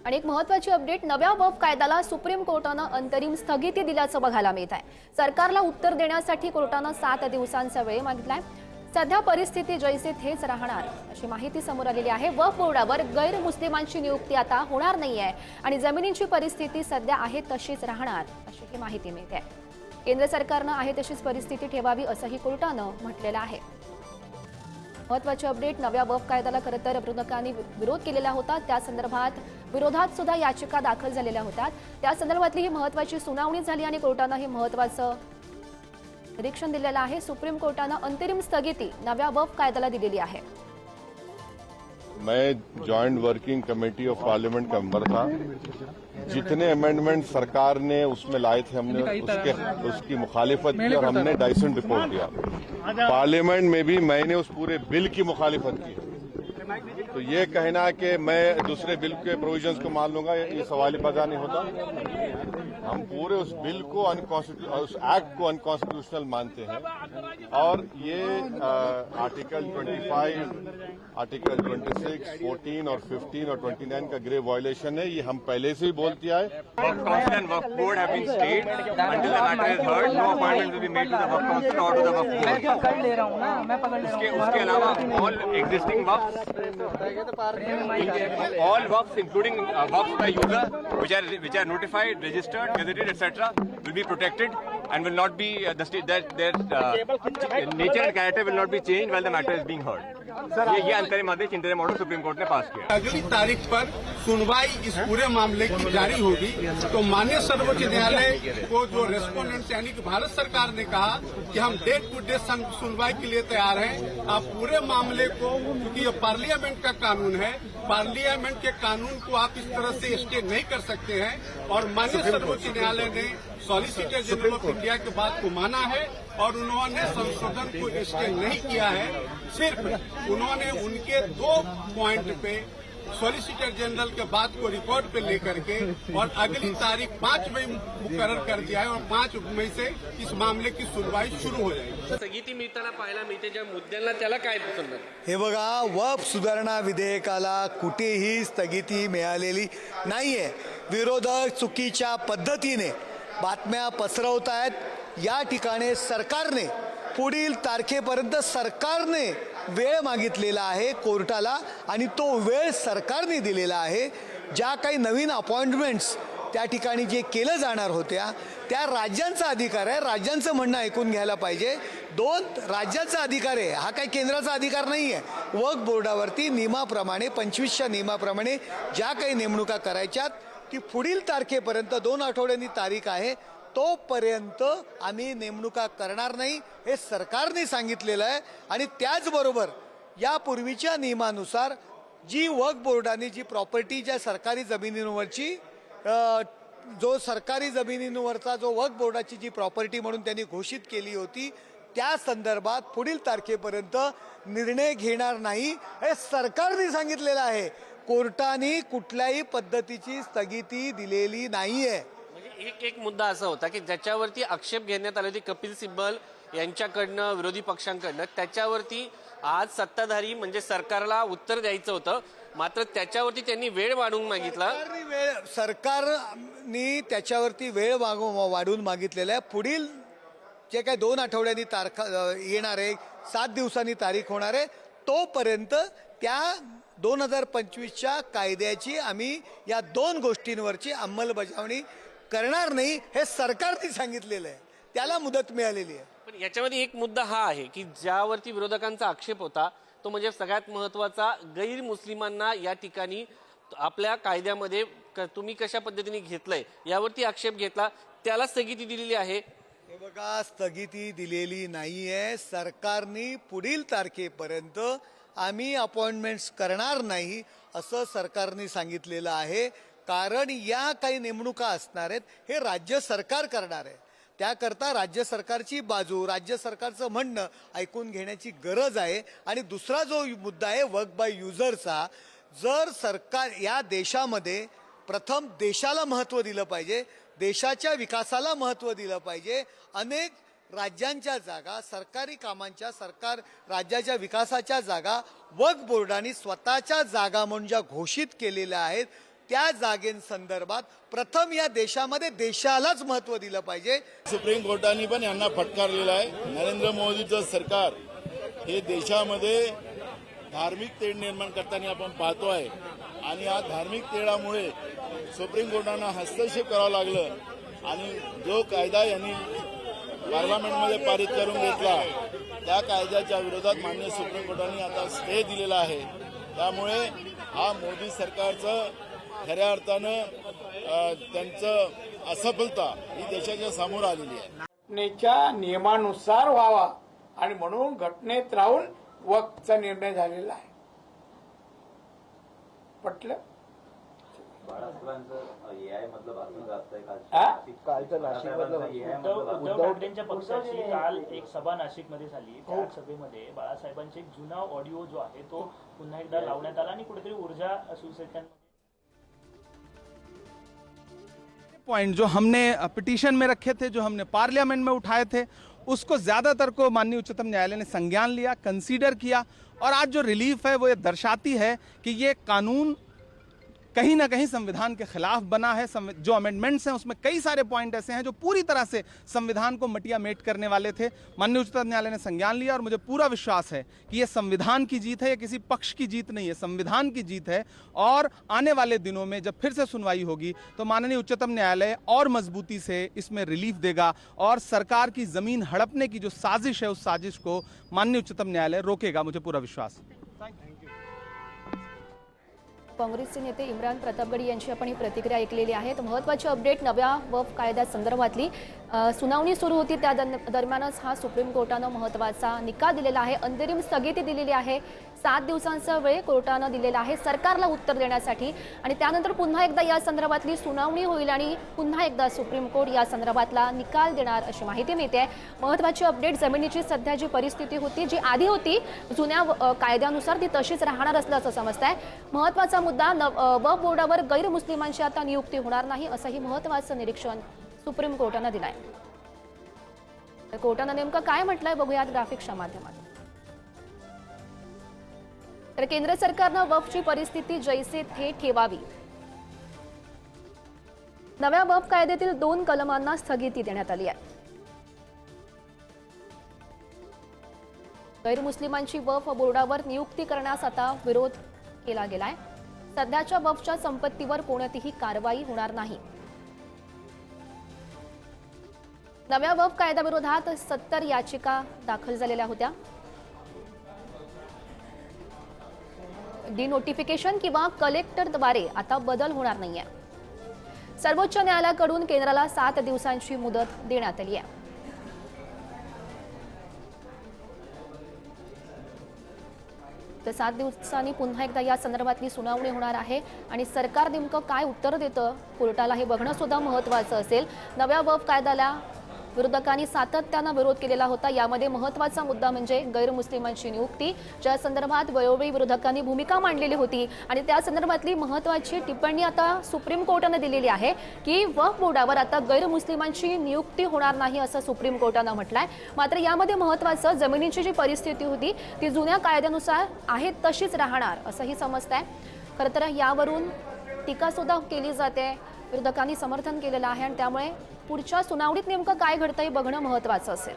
आणि एक महत्त्वाची अपडेट, नव्या वक्फ कायद्याला सुप्रीम कोर्टानं अंतरिम स्थगिती दिल्याचं बघायला मिळत आहे। सरकारला उत्तर देण्यासाठी कोर्टानं 7 दिवसांचा वेळ मागितलाय। सध्या परिस्थिती जैसे थेच राहणार अशी माहिती समोर आलेली आहे। वक्फ बोर्डावर गैर मुस्लिमांची नियुक्ती आता होणार नाहीये आणि जमिनीची परिस्थिती सध्या आहे तशीच राहणार अशी ही माहिती मिळते आहे। केंद्र सरकारनं आहे तशीच परिस्थिती ठेवावी असंही कोर्टानं म्हटलेलं आहे। महत्त्वाची अपडेट, नव्या वक्फ कायद्याला खरं तर विरोधकांनी विरोध केलेला होता, त्या संदर्भात विरोधात सुद्धा याचिका दाखल झालेल्या होत्या। त्या संदर्भातली ही महत्त्वाची सुनावणी झाली आणि कोर्टानं हे महत्त्वाचं निरीक्षण दिलेलं आहे। सुप्रीम कोर्टानं अंतरिम स्थगिती नव्या वक्फ कायद्याला दिलेली आहे। मैं joint working committee of parliament का मेंबर था। जितने अमेंडमेंट सरकार ने उसमें लाए थे हमने उसकी मुखालिफत की और हमने डाइसेंट रिपोर्ट दिया। पार्लियामेंट में भी मैंने उस पूरे बिल की मुखालिफत की। तो ये कहना कि मैं दूसरे बिल के प्रोविजंस को मान लूंगा, ये सवाल पैदा नहीं होता। हम पूरे उस बिल को उस एक्ट को अनकॉन्स्टिट्यूशनल मानते हैं और ये आर्टिकल 25, आर्टिकल 26, 14 और 15 और 29 का ग्रेव वायलेशन है। ये हम पहले से ही बोलते आए। Work Council and Work Board have been stayed until the matter is heard. No appointment will be made to the Work Council or to the Work Board. मैं पकड़ ले रहा हूँ ना, मैं पकड़ ले रहा हूँ। उसके अलावा all existing works, all works including works by user which are notified, registered, gazetted, etc. will be protected and will not be their nature and character will not be changed while the matter is being heard. ये अंतरिम आदेश interim order supreme court ने pass KIA. अगली तारीख पर सुनवाई इस पूरे मामले की जारी होगी। तो माननीय सर्वोच्च न्यायालय को जो रेस्पोंडेंट यानी कि भारत सरकार ने कहा कि हम डेट टू डेट सुनवाई के लिए तैयार हैं। आप पूरे मामले को, क्योंकि ये पार्लियामेंट का कानून है, पार्लियामेंट के कानून को आप इस तरह से स्टे नहीं कर सकते हैं। और माननीय सर्वोच्च न्यायालय ने सॉलिसिटर जनरल ऑफ इंडिया की बात को माना है और उन्होंने संशोधन को स्टे नहीं किया है। सिर्फ उन्होंने उनके 2 पॉइंट पे सॉलिसिटर जनरल के बात को रिकॉर्ड पे लेकर के और अगली तारीख 5 मई मुकर्रर कर दिया है और 5 मई से इस मामले की सुनवाई शुरू हो जाएगी। स्थगिती मिळताना पाहायला मिळते ज्या मुद्द्यांना त्याला काय पसंत? हे बघा, वक्फ सुधारणा विधेयकाला कुठेही स्थगिती मिळालेली नाहीये। विरोधक चुकीच्या पद्धतीने बातम्या पसरवत आहेत। या ठिकाणी सरकारने पुढील तारखेपर्यंत सरकारने वेळ मागितलेला आहे कोर्टाला आणि तो वेळ सरकारने दिलेला आहे। ज्या काही नवीन अपॉइंटमेंट्स त्या ठिकाणी जे केलं जाणार होत्या त्या राज्यांचा अधिकार आहे, राज्यांचं म्हणणं ऐकून घ्यायला पाहिजे। 2 राज्याचा अधिकार आहे, हा काही केंद्राचा अधिकार नाही आहे। वक्फ बोर्डावरती नियमाप्रमाणे 25च्या नियमाप्रमाणे ज्या काही नेमणुका करायच्यात ती पुढील तारखेपर्यंत 2 आठवड्यांनी तारीख आहे, तोपर्यंत आम्ही नेमणुका करणार नाही हे सरकारने सांगितलेलं आहे। आणि त्याचबरोबर यापूर्वीच्या नियमानुसार जी वक्फ बोर्डाने जी प्रॉपर्टी ज्या सरकारी जमिनींवरची जो सरकारी जमिनींवरचा जो वक्फ बोर्डाची जी प्रॉपर्टी म्हणून त्यांनी घोषित केली होती त्या संदर्भात पुढील तारखेपर्यंत निर्णय घेणार नाही हे सरकारने सांगितलेलं आहे। कोर्टाने कुठल्याही पद्धतीची स्थगिती दिलेली नाहीये। एक मुद्दा असा होता की ज्याच्यावरती आक्षेप घेण्यात आले होते कपिल सिब्बल यांच्याकडनं, विरोधी पक्षांकडनं, त्याच्यावरती आज सत्ताधारी म्हणजे सरकारला उत्तर द्यायचं होतं, मात्र त्याच्यावरती त्यांनी वेळ वाढवून मागितला। सरकारने त्याच्यावरती वेळ वाढवून मागितलेला आहे। पुढील जे काही 2 आठवड्यांनी येणार आहे, 7 दिवसांनी तारीख होणार आहे, तोपर्यंत त्या 2025च्या कायद्याची आम्ही या 2 गोष्टींवरची अंमलबजावणी करणार नाही हे सरकारने सांगितलेलं आहे। त्याला मुदत मिळालेली आहे। पण याच्यामध्ये एक मुद्दा हा आहे की ज्यावरती विरोधकांचा आक्षेप होता तो म्हणजे सगळ्यात महत्त्वाचा, गैर मुस्लिमांना या ठिकाणी आपल्या कायद्यामध्ये तुम्ही कशा पद्धतीने घेतलंय यावरती आक्षेप घेतला, त्याला स्थगिती दिलेली आहे। हे बघा, स्थगिती दिलेली नाहीये। सरकारने पुढील तारखेपर्यंत आम्ही अपॉइंटमेंट्स करणार नाही असं सरकारने सांगितलेलं आहे। कारण या काही नेमणुका असणार आहेत हे राज्य सरकार करणार आहे। त्याकरता राज्य सरकारची बाजू, राज्य सरकारचं म्हणणं ऐकून घेण्याची गरज आहे। आणि दुसरा जो मुद्दा आहे वक्फ बाय युजरचा, जर सरकार या देशामध्ये प्रथम देशाला महत्त्व दिलं पाहिजे, देशाच्या विकासाला महत्त्व दिलं पाहिजे। अनेक राज्यांच्या जागा, सरकारी कामांच्या, सरकार राज्याच्या विकासाच्या जागा वक्फ बोर्डाने स्वतःच्या जागा म्हणून ज्या घोषित केलेल्या आहेत त्या जागेंसंदर्भात प्रथम या देशामध्ये देशालाच महत्त्व दिलं पाहिजे. सुप्रीम कोर्टाने पण यांना फटकारलेलं आहे. नरेंद्र मोदीचं सरकार हे देशामध्ये धार्मिक तेढ निर्माण करताना आपण पाहतो आहे आणि या धार्मिक तेढामुळे सुप्रीम कोर्टानं हस्तक्षेप करावं लागलं आणि जो कायदा यांनी पार्लमेंटमध्ये पारित करून घेतला त्या कायद्याच्या विरोधात माननीय सुप्रीम कोर्टाने आता स्टे दिलेला आहे. त्यामुळे हा मोदी सरकारचं खऱ्या अर्थानं त्यांचं असफलता ही देशाच्या समोर आलेली आहे. घटनेच्या नियमानुसार व्हावा आणि म्हणून घटनेत राहून वक्फचा निर्णय झालेला आहे. पटलं? उद्धव ठाकरेंच्या पक्षाची काल एक सभा नाशिकमध्ये झाली. त्या सभेमध्ये बाळासाहेबांचे एक जुना ऑडिओ जो आहे तो पुन्हा एकदा लावण्यात आला आणि कुठेतरी ऊर्जा शिवसैनिकांमध्ये पॉइंट जो हमने पिटीशन में रखे थे, जो हमने पार्लियामेंट में उठाए थे, उसको ज्यादातर को माननीय उच्चतम न्यायालय ने संज्ञान लिया, कंसीडर किया और आज जो रिलीफ है वो ये दर्शाती है कि ये कानून कहीं ना कहीं संविधान के खिलाफ बना है. जो अमेंडमेंट्स हैं उसमें कई सारे पॉइंट ऐसे हैं जो पूरी तरह से संविधान को मटिया मेट करने वाले थे. माननीय उच्चतम न्यायालय ने संज्ञान लिया और मुझे पूरा विश्वास है कि ये संविधान की जीत है, ये किसी पक्ष की जीत नहीं है, संविधान की जीत है. और आने वाले दिनों में जब फिर से सुनवाई होगी तो माननीय उच्चतम न्यायालय और मजबूती से इसमें रिलीफ देगा और सरकार की जमीन हड़पने की जो साजिश है उस साजिश को माननीय उच्चतम न्यायालय रोकेगा. मुझे पूरा विश्वास है. काँग्रेसचे नेते इम्रान प्रतापगडी यांची आपण ही प्रतिक्रिया ऐकलेली आहे. महत्त्वाची अपडेट नव्या वक्फ कायद्यासंदर्भातली सुनावणी सुरू होती त्या दरम्यानच हा सुप्रीम कोर्टानं महत्त्वाचा निकाल दिलेला आहे. अंतरिम स्थगिती दिलेली आहे. 7 दिवसांचा वेळ कोर्टानं दिलेला आहे सरकारला उत्तर देण्यासाठी आणि त्यानंतर पुन्हा एकदा या संदर्भातली सुनावणी होईल आणि पुन्हा एकदा सुप्रीम कोर्ट या संदर्भातला निकाल देणार अशी माहिती मिळते. महत्त्वाची अपडेट जमिनीची सध्या जी परिस्थिती होती जी आधी होती जुन्या कायद्यानुसार ती तशीच राहणार असल्याचं समजतंय. महत्त्वाचा मुद्दा वक्फ बोर्डावर गैरमुस्लिमांची आता नियुक्ती होणार नाही असंही महत्त्वाचं निरीक्षण सुप्रीम कोर्टानं दिलंय. तर कोर्टानं नेमकं काय म्हटलंय बघूयात ग्राफिक्सच्या माध्यमातून. तर केंद्र सरकारनं वक्फची परिस्थिती जैसे थे ठेवावी. नव्या वक्फ कायद्यातील 2 कलमांना स्थगिती देण्यात आली आहे. गैरमुस्लिमांची वक्फ बोर्डावर नियुक्ती करण्यास आता विरोध केला गेलाय. सध्याच्या वक्फच्या संपत्तीवर कोणतीही कारवाई होणार नाही. नव्या वक्फ कायद्याविरोधात 70 याचिका दाखल झालेल्या होत्या. डिनोटिफिकेशन किंवा कलेक्टरद्वारे आता बदल होणार नाहीये. सर्वोच्च न्यायालयाकडून केंद्राला 7 दिवसांची मुदत देण्यात आली आहे. तर 7 दिवसांनी पुन्हा एकदा या संदर्भातली सुनावणी होणार आहे आणि सरकार नेमकं काय उत्तर देतं कोर्टाला हे बघणं सुद्धा महत्त्वाचं असेल. नव्या वक्फ कायद्याला विरोधकांनी सातत्यानं विरोध केलेला होता. यामध्ये महत्त्वाचा मुद्दा म्हणजे गैरमुस्लिमांची नियुक्ती, ज्या संदर्भात वेळोवेळी विरोधकांनी भूमिका मांडलेली होती आणि त्या संदर्भातली महत्त्वाची टिप्पणी आता सुप्रीम कोर्टाने दिलेली आहे की वक्फ बोर्डावर आता गैरमुस्लिमांची नियुक्ती होणार नाही असं सुप्रीम कोर्टानं म्हटलंय. मात्र यामध्ये महत्त्वाचं जमिनीची जी परिस्थिती होती ती जुन्या कायद्यानुसार आहे तशीच राहणार असंही समजतंय. खरं तर यावरून टीका सुद्धा केली जाते. विरोधकांनी समर्थन केलेलं आहे आणि त्यामुळे पुढच्या सुनावणीत नेमकं काय घडतंय बघणं महत्त्वाचं असेल.